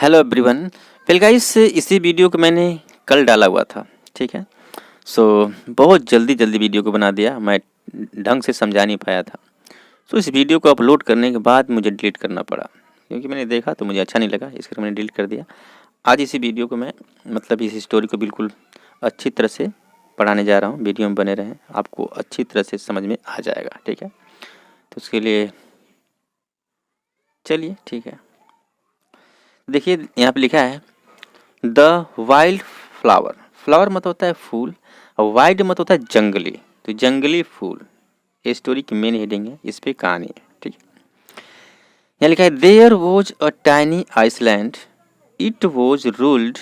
Hello everyone. Well guys, इसी video को मैंने कल डाला हुआ था। ठीक है, सो बहुत जल्दी वीडियो को बना दिया, मैं ढंग से समझा नहीं पाया था। सो इस वीडियो को अपलोड करने के बाद मुझे डिलीट करना पड़ा, क्योंकि मैंने देखा तो मुझे अच्छा नहीं लगा, इस करके मैंने डिलीट कर दिया। आज इसी वीडियो को मैं इस स्टोरी को बिल्कुल अच्छी तरह से पढ़ाने जा रहा हूँ। वीडियो में बने रहें, आपको अच्छी तरह से समझ में आ जाएगा। ठीक है, तो उसके लिए चलिए ठीक है, देखिए यहाँ पे लिखा है द वाइल्ड फ्लावर। फ्लावर मत होता है फूल, और वाइल्ड मत होता है जंगली, तो जंगली फूल ये स्टोरी की मेन हेडिंग है, इस पे कहानी है। ठीक है, यहाँ लिखा है there was a tiny island, it was ruled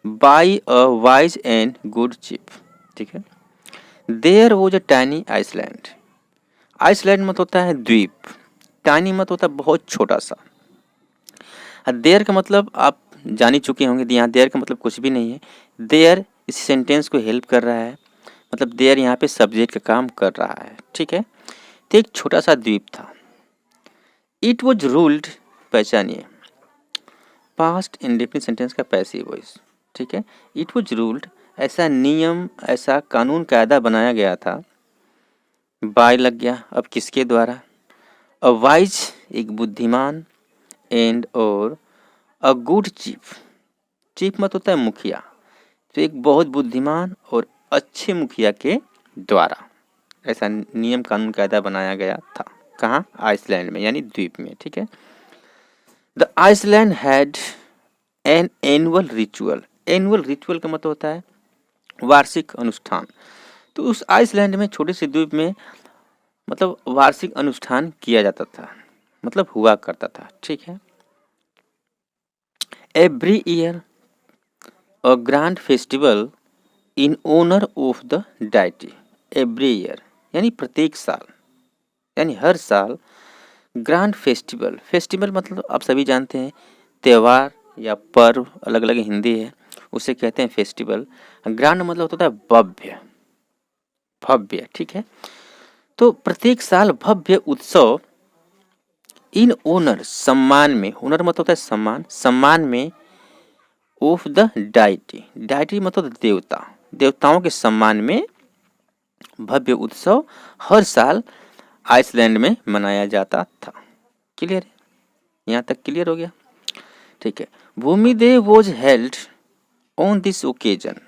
by a wise and good chief. ठीक है, there was a tiny island. Island मत होता है द्वीप, टाइनी मत होता है बहुत छोटा सा। देयर का मतलब आप जान ही चुके होंगे, यहाँ देयर का मतलब कुछ भी नहीं है। देयर इस सेंटेंस को हेल्प कर रहा है, मतलब देयर यहाँ पे सब्जेक्ट का काम कर रहा है। ठीक है, तो एक छोटा सा द्वीप था। इट वॉज रूल्ड, पहचानिए पास्ट इंडेफिनिट सेंटेंस का पैसिव वॉइस। ठीक है, इट वॉज रूल्ड, ऐसा नियम ऐसा कानून कायदा बनाया गया था। बाय लग गया, अब किसके द्वारा? अ वाइज एक बुद्धिमान, एंड और अ गुड चीफ। चीफ मत होता है मुखिया, तो एक बहुत बुद्धिमान और अच्छे मुखिया के द्वारा ऐसा नियम कानून कायदा बनाया गया था। कहाँ? आइसलैंड में, यानी द्वीप में। ठीक है, the island had an annual ritual. Annual ritual का मतलब होता है वार्षिक अनुष्ठान। तो उस आइसलैंड में, छोटे से द्वीप में, मतलब वार्षिक अनुष्ठान किया जाता था, मतलब हुआ करता था। ठीक है, every year a grand festival in honour of the deity. Every year यानी प्रत्येक साल, यानी हर साल। ग्रैंड फेस्टिवल, फेस्टिवल मतलब आप सभी जानते हैं त्यौहार या पर्व, अलग अलग हिंदी है, उसे कहते हैं फेस्टिवल। ग्रैंड मतलब होता है भव्य, भव्य। ठीक है, तो प्रत्येक साल भव्य उत्सव इन ओनर, सम्मान में, ओनर मतलब होता है सम्मान, सम्मान में ऑफ द डाइटी। डाइटी मतलब देवता, देवताओं के सम्मान में भव्य उत्सव हर साल आइसलैंड में मनाया जाता था। क्लियर है? यहाँ तक क्लियर हो गया? ठीक है, Bhumidev was held on this occasion.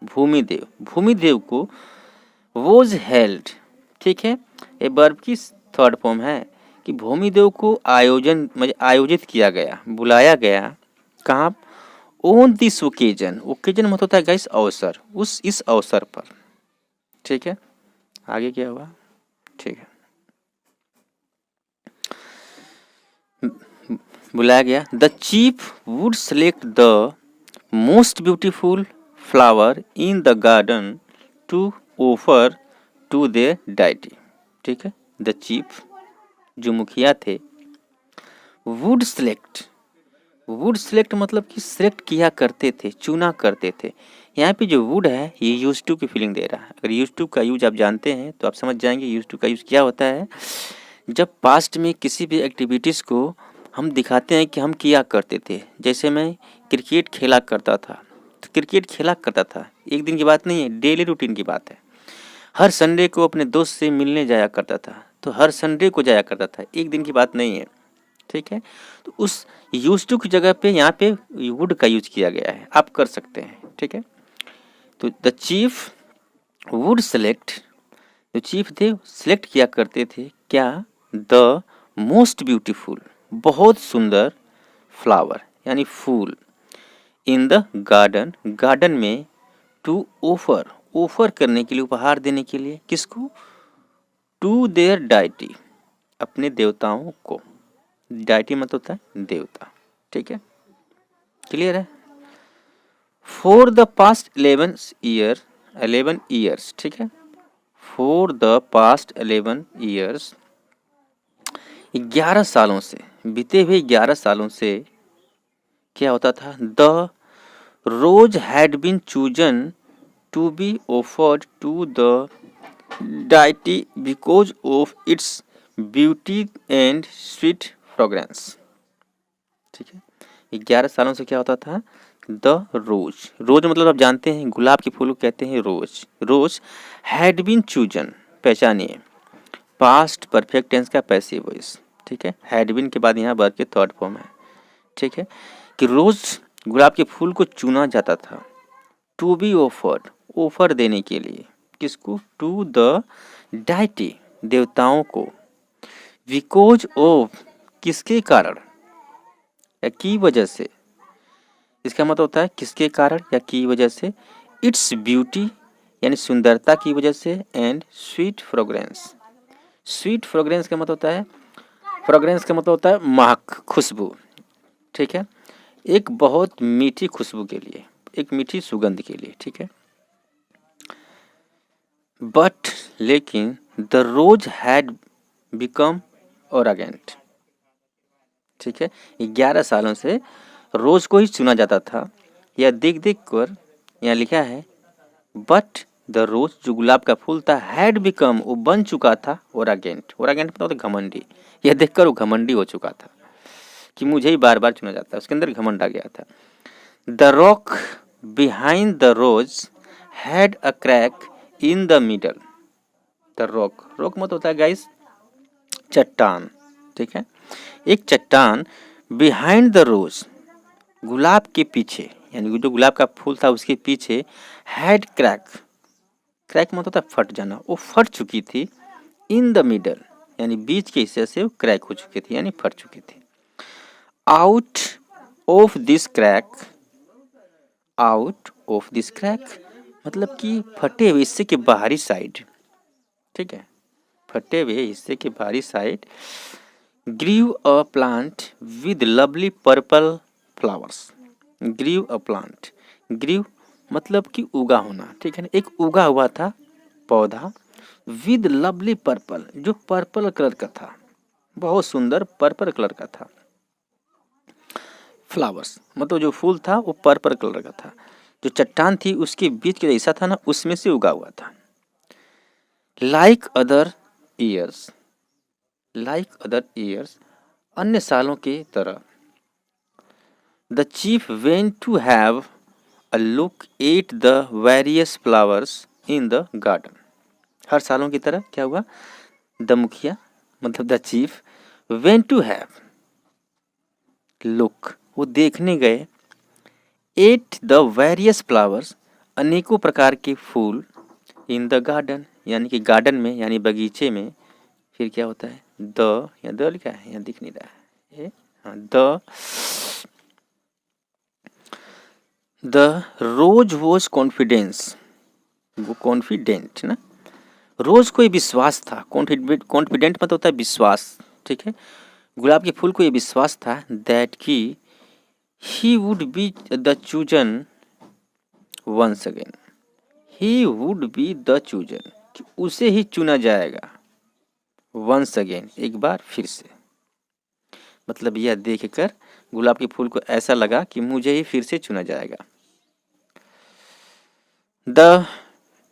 Bhumidev, Bhumidev को वॉज हेल्ड, ठीक है, ये वर्ब की थर्ड फॉर्म है कि भूमिदेव को आयोजित किया गया, बुलाया गया। कहाँ? On this occasion. ओकेजन मतलब होता है गाइस अवसर, इस अवसर पर। ठीक है, आगे क्या हुआ? ठीक है, बुलाया गया। The chief would select the most beautiful flower in the garden to offer to their deity. ठीक है, द चीफ जो मुखिया थे, वुड सेलेक्ट, वुड सेलेक्ट मतलब कि सेलेक्ट किया करते थे, चुना करते थे। यहाँ पे जो वुड है ये यूज टू की फीलिंग दे रहा है। अगर यूज टू का यूज आप जानते हैं तो आप समझ जाएंगे यूज टू का यूज क्या होता है। जब पास्ट में किसी भी एक्टिविटीज़ को हम दिखाते हैं कि हम किया करते थे, जैसे मैं क्रिकेट खेला करता था, तो क्रिकेट खेला करता था एक दिन की बात नहीं है, डेली रूटीन की बात है। हर संडे को अपने दोस्त से मिलने जाया करता था, तो हर संडे को जाया करता था, एक दिन की बात नहीं है। ठीक है, तो उस यूज टू की जगह पे यहाँ पे वुड का यूज किया गया है, आप कर सकते हैं। ठीक है, तो द चीफ वुड सेलेक्ट, जो चीफ थे सिलेक्ट किया करते थे क्या? द मोस्ट ब्यूटीफुल, बहुत सुंदर, फ्लावर यानी फूल, इन द गार्डन, गार्डन में, टू ऑफर, ऑफर करने के लिए, उपहार देने के लिए। किसको? टू देयर डाइटी, अपने देवताओं को। डाइटी मतलब होता है देवता। ठीक है, क्लियर है? फॉर द पास्ट 11 ईयर्स, ठीक है, फॉर द पास्ट 11 ईयर्स, 11 सालों से, बीते हुए 11 सालों से क्या होता था? The rose had been chosen to be offered to the deity because of its beauty and sweet fragrance. ठीक है, 11 सालों से क्या होता था? द रोज, रोज मतलब आप जानते हैं गुलाब के फूल को कहते हैं rose. Rose had been chosen, पहचानिए पास्ट परफेक्ट टेंस का पैसिव वॉइस, ठीक है। हैड बीन के बाद यहाँ वर्ब के थर्ड फॉर्म है, ठीक है, कि रोज गुलाब के फूल को चुना जाता था। टू बी ऑफर्ड, ऑफर देने के लिए, किसको? टू द डाइटी, देवताओं को। बिकॉज ऑफ, किसके कारण या की वजह से, इसका मतलब होता है किसके कारण या की वजह से। इट्स ब्यूटी यानी सुंदरता की वजह से, and sweet fragrance, sweet fragrance का मतलब होता है, फ्रेग्रेंस का मतलब होता है महक, खुशबू, ठीक है, एक बहुत मीठी खुशबू के लिए, एक मीठी सुगंध के लिए, ठीक है। बट लेकिन द रोज हैड बिकम ऑर्गेंट, ठीक है, 11 सालों से रोज को ही चुना जाता था। यह देख देख कर यहाँ लिखा है बट द रोज, जो गुलाब का फूल था, हैड बिकम, वो बन चुका था ओरागेंट, ओरागेंट मतलब घमंडी। यह देखकर वो घमंडी हो चुका था कि मुझे ही बार बार चुना जाता है, उसके अंदर घमंड आ गया था। The rock behind the rose had a crack in the middle. The rock, rock मतलब होता है गाइस चट्टान, ठीक है, एक चट्टान बिहाइंड द रोज, गुलाब के पीछे, यानी जो गुलाब का फूल था उसके पीछे, हैड क्रैक, क्रैक मतलब होता है फट जाना, वो फट चुकी थी। इन द मिडल यानी बीच के हिस्से से वो क्रैक हो चुकी थी, यानी फट चुकी थी। Out of this crack, out of this crack मतलब कि फटे हुए हिस्से के बाहरी साइड, ठीक है, फटे हुए हिस्से के बाहरी side, grew a plant with lovely purple flowers. Grew a plant, grew मतलब कि उगा होना, ठीक है ना, एक उगा हुआ था पौधा, विद लवली पर्पल, जो पर्पल कलर का था, बहुत सुंदर पर्पल कलर का था। फ्लावर्स मतलब जो फूल था वो पर्पल कलर का था, जो चट्टान थी उसके बीच के जैसा था ना, उसमें से उगा हुआ था। Like other years, like other years, अन्य सालों के तरह। The chief went to have a look at the various flowers in the garden. हर सालों की तरह क्या हुआ? द मुखिया मतलब the chief went to have look, वो देखने गए, एट द वेरियस फ्लावर्स, अनेकों प्रकार के फूल, इन द गार्डन यानी कि गार्डन में यानी बगीचे में। फिर क्या होता है? द, या द लिखा है, यहाँ दिख नहीं रहा है ये, हाँ, द रोज वॉज कॉन्फिडेंस, वो कॉन्फिडेंट ना, रोज को ये विश्वास था, कॉन्फिडेंट मतलब होता है विश्वास, ठीक है, गुलाब के फूल को ये विश्वास था दैट की he would be the chosen once again, he would be the chosen, कि उसे ही चुना जाएगा, वंस अगेन एक बार फिर से, मतलब यह देखकर गुलाब के फूल को ऐसा लगा कि मुझे ही फिर से चुना जाएगा। The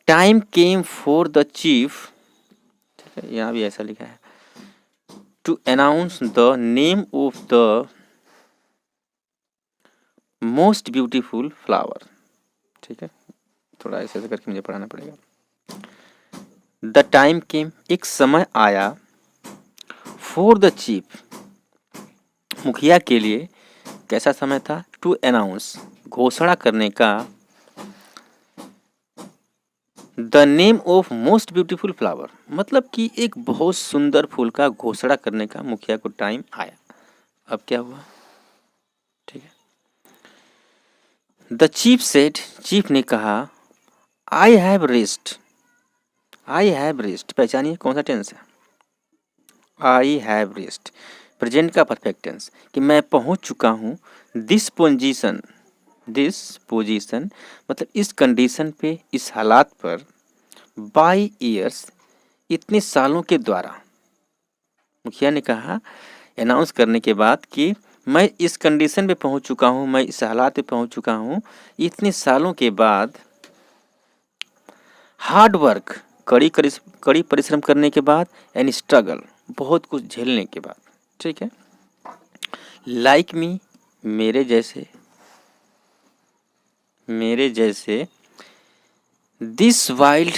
time came for the chief, ठीक है, यहाँ भी ऐसा लिखा है, to announce the name of the most beautiful flower, ठीक है, थोड़ा ऐसे करके मुझे पढ़ाना पड़ेगा। द टाइम केम, एक समय आया, फॉर द चीफ, मुखिया के लिए, कैसा समय था? टू अनाउंस, घोषणा करने का, the name of most beautiful flower मतलब कि एक बहुत सुंदर फूल का घोषणा करने का मुखिया को टाइम आया। अब क्या हुआ? ठीक है, द चीफ सेड, चीफ ने कहा, I have rest, I have rest, पहचानिए कौन सा टेंस है? आई हैव रेस्ट, प्रेजेंट का परफेक्ट टेंस, कि मैं पहुंच चुका हूं, दिस पोजीशन, दिस पोजीशन मतलब इस कंडीशन पे, इस हालात पर, बाई ईयर्स, इतने सालों के द्वारा। मुखिया ने कहा अनाउंस करने के बाद कि मैं इस कंडीशन पे पहुंच चुका हूं, मैं इस हालात पे पहुंच चुका हूं इतने सालों के बाद। हार्ड वर्क, कड़ी परिश्रम करने के बाद, एंड स्ट्रगल, बहुत कुछ झेलने के बाद, ठीक है। लाइक मी, मेरे जैसे this wild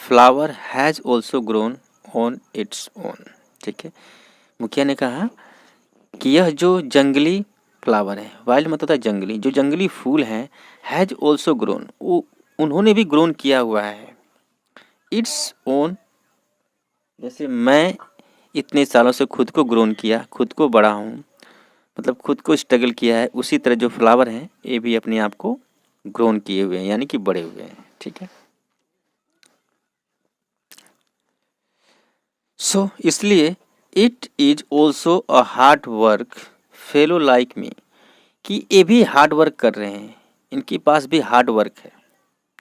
flower has also grown on its own. ठीक है, मुखिया ने कहा कि यह जो जंगली फ्लावर है, वाइल्ड मतलब होता है जंगली, जो जंगली फूल हैं, हैज ऑल्सो ग्रोन, उन्होंने भी ग्रोन किया हुआ है, इट्स ओन, जैसे मैं इतने सालों से खुद को ग्रोन किया, खुद को बड़ा हूँ, मतलब खुद को स्ट्रगल किया है, उसी तरह जो फ्लावर हैं ये भी अपने आप को ग्रोन किए हुए हैं, यानी कि बड़े हुए हैं। ठीक है, सो इसलिए it is also a hard work fellow like me, कि ये भी हार्ड वर्क कर रहे हैं, इनके पास भी हार्ड वर्क है।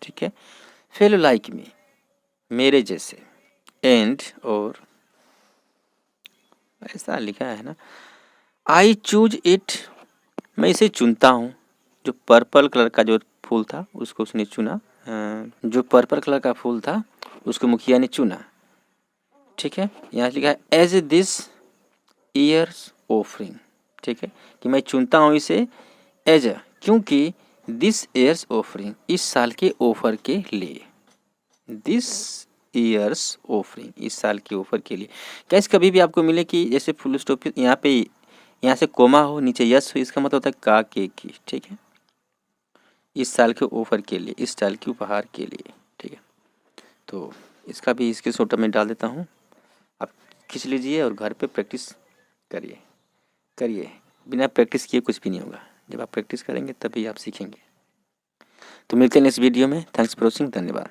ठीक है, फेलो लाइक मी, मेरे जैसे, एंड और ऐसा लिखा है ना, आई चूज इट, मैं इसे चुनता हूँ। जो पर्पल कलर का जो फूल था उसको उसने चुना, जो पर्पल कलर का फूल था उसको मुखिया ने चुना। ठीक है, यहाँ लिखा है एज दिस ईयर्स ऑफरिंग। ठीक है, कि मैं चुनता हूँ इसे एज, क्योंकि दिस ईयर्स ऑफरिंग, इस साल के ऑफर के लिए, दिस ईयर्स ऑफरिंग, इस साल की ऑफर के लिए। कैसे कभी भी आपको मिले कि जैसे फुल स्टॉप यहाँ पे, यहाँ से कोमा हो, नीचे यस हो, इसका मतलब होता है का के की। ठीक है, इस साल के ऑफर के लिए, इस साल की उपहार के लिए। ठीक है, तो इसका भी इसके शॉर्ट में डाल देता हूँ, आप खींच लीजिए और घर पे प्रैक्टिस करिए। बिना प्रैक्टिस किए कुछ भी नहीं होगा, जब आप प्रैक्टिस करेंगे तभी आप सीखेंगे। तो मिलते हैं नेक्स्ट वीडियो में। थैंक्स फॉर वॉचिंग, धन्यवाद।